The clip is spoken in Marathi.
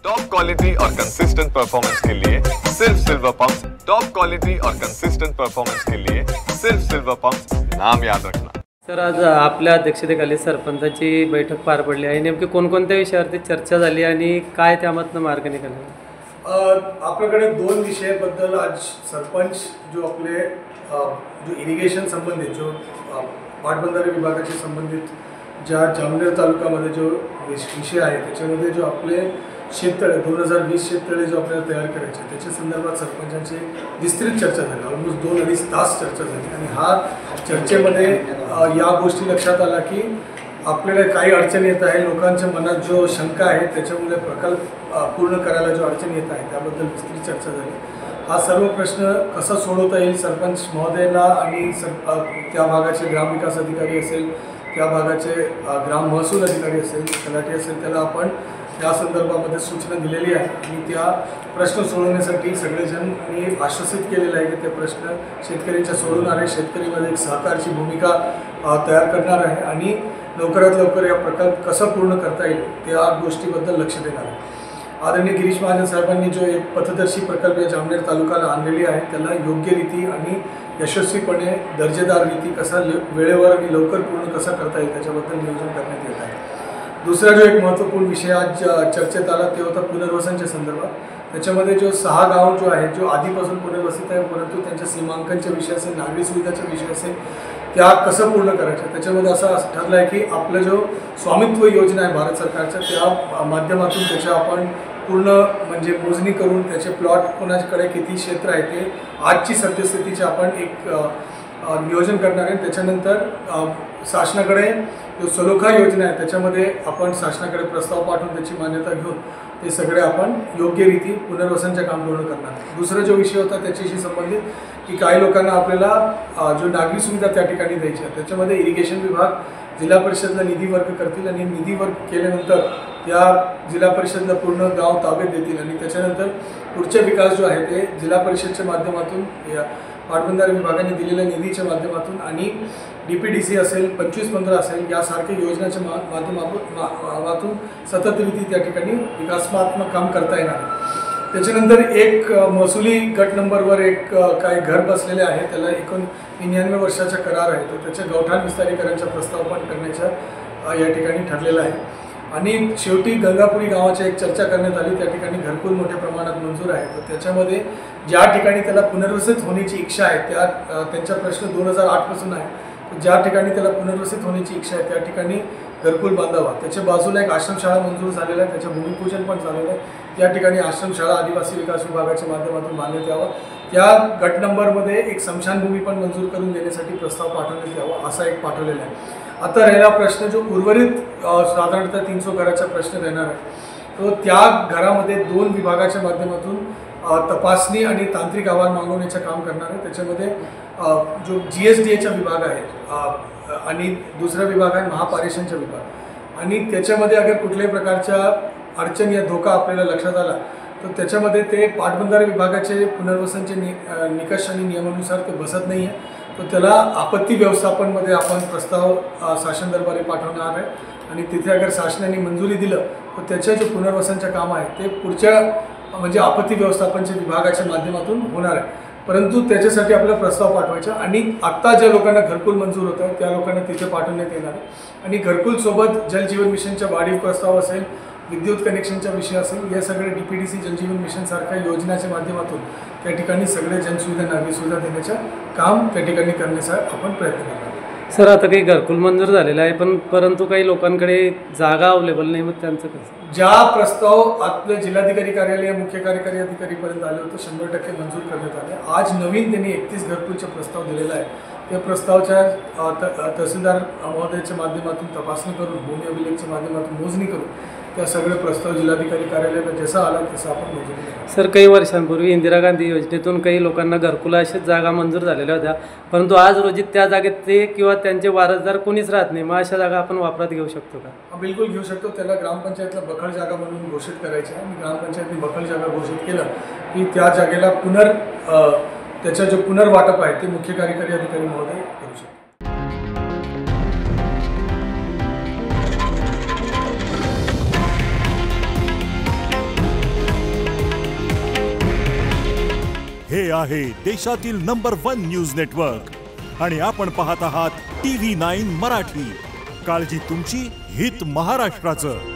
टॉप क्वालिटी और कंसिस्टेंट परफॉर्मेंस के लिए सिर्फ सिल्वर पंप्स। टॉप क्वालिटी और कंसिस्टेंट परफॉर्मेंस के लिए सिर्फ सिल्वर पंप्स, नाम याद रखना। सर, आज आपल्या अध्यक्षतेखाली सरपंचाची बैठक पार पडली आहे। नेमकी कोणकोणत्या विषयावरती चर्चा झाली आणि काय त्यामधनं मार्ग निघाला? आपल्याकडे दोन विषयाबद्दल आज सरपंच जो आपले जो इरिगेशन संबंधित जो पाटबंधारे विभागाशी संबंधित ज्या जामनेर तालुक्यामध्ये जो विषय आहे त्याच्यामध्ये जो आपले शेततळे 2020 शेततळे जो आपल्याला तयार करायचे त्याच्या संदर्भात सरपंचांची विस्तृत चर्चा झाली। ऑलमोस्ट 2-2.5 तास चर्चा झाली आणि हा चर्चेमध्ये या गोष्टी लक्षात आला की आपल्याला काही अडचणी येत आहे, लोकांच्या मनात जो शंका आहे त्याच्यामुळे प्रकल्प पूर्ण करायला जो अडचणी येत आहे त्याबद्दल विस्तृत चर्चा झाली। हा सर्व प्रश्न कसा सोडवता येईल सरपंच महोदयांना आणि त्या भागाचे ग्रामविकास अधिकारी असेल, त्या भागाचे ग्राम महसूल अधिकारी असेल, तलाठी असेल, त्याला आपण त्या संदर्भामध्ये सूचना दिलेली आहे आणि त्या प्रश्न सोडवण्यासाठी सगळेजण मी आश्वासित केलेलं आहे की ते प्रश्न शेतकऱ्यांच्या सोडवणार आहे। शेतकरीमध्ये एक सहकारची भूमिका तयार करणार आहे आणि लवकरात लवकर या प्रकल्प कसा पूर्ण करता येईल त्या गोष्टीबद्दल लक्ष देणार आहे। आदरणीय गिरीश महाजन साहेबांनी जो एक पथदर्शी प्रकल्प या जामनेर तालुक्याला आणलेली आहे त्याला योग्य रीती आणि यशस्वीपणे दर्जेदार रीती कसा वेळेवर आणि लवकर पूर्ण कसा करता येईल त्याच्याबद्दल नियोजन करण्यात येत आहे। दुसरा जो एक महत्त्वपूर्ण विषय आज चर्चेत आला ते होता पुनर्वसनच्या संदर्भात। त्याच्यामध्ये जो 6 गाव जो आहे जो आधीपासून पुनर्वसित आहे परंतु त्यांच्या सीमांकनचे विषय असेल, नागरी सुविधाचे विषय असेल, त्या कसं पूर्ण करायच्या त्याच्यामध्ये असं ठरलं आहे की आपलं जो स्वामित्व योजना आहे भारत सरकारच्या त्या माध्यमातून त्याच्या आपण पूर्ण म्हणजे मोजणी करून त्याचे प्लॉट कोणाकडे किती क्षेत्र आहे ते आजची सद्यस्थितीचे आपण एक नियोजन करणार आहे। त्याच्यानंतर शासनाकडे जो सलोखा योजना आहे त्याच्यामध्ये आपण शासनाकडे प्रस्ताव पाठवून त्याची मान्यता घेऊन ते सगळे आपण योग्य रीती पुनर्वसनचे काम पूर्ण करणार। दुसरा जो विषय होता त्याच्याशी संबंधित की काही लोकांना आपल्याला जो नागरी सुविधा त्या ठिकाणी द्यायची आहे त्याच्यामध्ये इरिगेशन विभाग जिल्हा परिषदला निधी वर्ग करतील आणि निधी वर्ग केल्यानंतर त्या जिल्हा परिषदला पूर्ण गाव ताब्यात देतील आणि त्याच्यानंतर पुढचे विकास जो आहे ते जिल्हा परिषदच्या माध्यमातून या पाटबंधारे विभागाने दिलेल्या निधीच्या माध्यमातून आणि DPDC असेल, 25-15 असेल यासारख्या योजनेच्या माध्यमातून सतत रीती त्या ठिकाणी विकासात्मक काम करता येणार। त्याच्यानंतर एक महसुली गट नंबरवर एक काही घर बसलेले आहे त्याला 99 वर्षाचा करार आहे तर त्याच्या गवठाण विस्तारीकरणाचा प्रस्ताव पण करण्याचा या ठिकाणी ठरलेला आहे। आणि शेवटी गंगापुरी गावाची एक चर्चा करण्यात आली, त्या ठिकाणी घरकुल मोठ्या प्रमाणात मंजूर आहे तर त्याच्यामध्ये ज्या ठिकाणी त्याला पुनर्वसित होण्याची इच्छा आहे त्यांचा प्रश्न 2008 पासून आहे, ज्या ठिकाणी त्याला पुनर्वसित होण्याची इच्छा आहे त्या ठिकाणी घरकुल बांधावा। त्याच्या बाजूला एक आश्रमशाळा मंजूर झालेला आहे, त्याचं भूमिपूजन पण झालेलं आहे, त्या ठिकाणी आश्रमशाळा आदिवासी विकास विभागाच्या माध्यमातून बांधण्यात यावं। त्या गट नंबरमध्ये एक स्मशानभूमी पण मंजूर करून देण्यासाठी प्रस्ताव पाठवण्यात यावा असा एक पाठवलेला आहे। आता राहिला प्रश्न जो उर्वरित साधारणतः 300 घराचा प्रश्न राहणार आहे तो त्या घरामध्ये 2 विभागाच्या माध्यमातून तपासणी आणि तांत्रिक अहवाल मागवण्याचं काम करणार आहे। त्याच्यामध्ये जो GSDAचा विभाग आहे आणि दुसरा विभाग आहे महापारेषणचा विभाग आणि त्याच्यामध्ये अगर कुठल्याही प्रकारच्या अडचण या धोका आपल्याला लक्षात आला तर त्याच्यामध्ये ते पाटबंधारे विभागाचे पुनर्वसनचे निकष आणि नियमानुसार ते बसत नाही आहे तर त्याला आपत्ती व्यवस्थापनमध्ये आपण प्रस्ताव शासन दरबारी पाठवणार आहे आणि तिथे अगर शासनाने मंजुरी दिलं तर त्याचे जे पुनर्वसनचं काम आहे ते पुढच्या म्हणजे आपत्ती व्यवस्थापनच्या विभागाच्या माध्यमातून होणार आहे। परंतु त्याच्यासाठी आपल्याला प्रस्ताव पाठवायचा आणि आत्ता ज्या लोकांना घरकुल मंजूर होत आहे त्या लोकांना तिथे पाठवण्यात येणार आहे आणि घरकुलसोबत जलजीवन मिशनच्या वाढीव प्रस्ताव असेल, विद्युत कनेक्शनचा विषय असेल, या सगळे DPDC जलजीवन मिशनसारख्या योजनेच्या माध्यमातून त्या ठिकाणी सगळे जनसुविधा नागरी सुविधा देण्याचं काम त्या ठिकाणी करण्याचा आपण प्रयत्न करणार। सर, आता काही घरकुल मंजूर झालेलं आहे परंतु काही लोकांकडे जागा अवेलेबल नाही, मग त्यांचं कसं? ज्या प्रस्ताव आपल्या जिल्हाधिकारी कार्यालय मुख्य कार्यकारी अधिकारीपर्यंत आले होते 100% मंजूर करण्यात आले। आज नवीन त्यांनी 31 घरकुलचा प्रस्ताव दिलेला आहे, त्या प्रस्तावाच्या तहसीलदार महोदयाच्या माध्यमातून तपासणी करून भूमी अभिलेखच्या माध्यमातून मोजणी करून त्या सगळे प्रस्ताव जिल्हाधिकारी कार्यालयाला जसा आला तसा आपण मोजणी केला। सर, काही वर्षांपूर्वी इंदिरा गांधी योजनेतून काही लोकांना घरकुला अशाच जागा मंजूर झालेल्या होत्या परंतु आज रोजी त्या जागेत ते किंवा त्यांचे वारसदार कोणीच राहत नाही, मग अशा जागा आपण वापरात घेऊ शकतो का? बिलकुल घेऊ शकतो। त्याला ग्रामपंचायतला बखल जागा म्हणून घोषित करायची आहे आणि ग्रामपंचायतने बखल जागा घोषित केलं की त्या जागेला त्याचा जो पुनर्वाटप आहे ते मुख्य कार्यकारी अधिकारी महोदय करू शकतो। हे आहे देशातील नंबर 1 न्यूज नेटवर्क आणि आपण पाहत आहात TV9 मराठी. काळजी तुमची, हित महाराष्ट्राचं.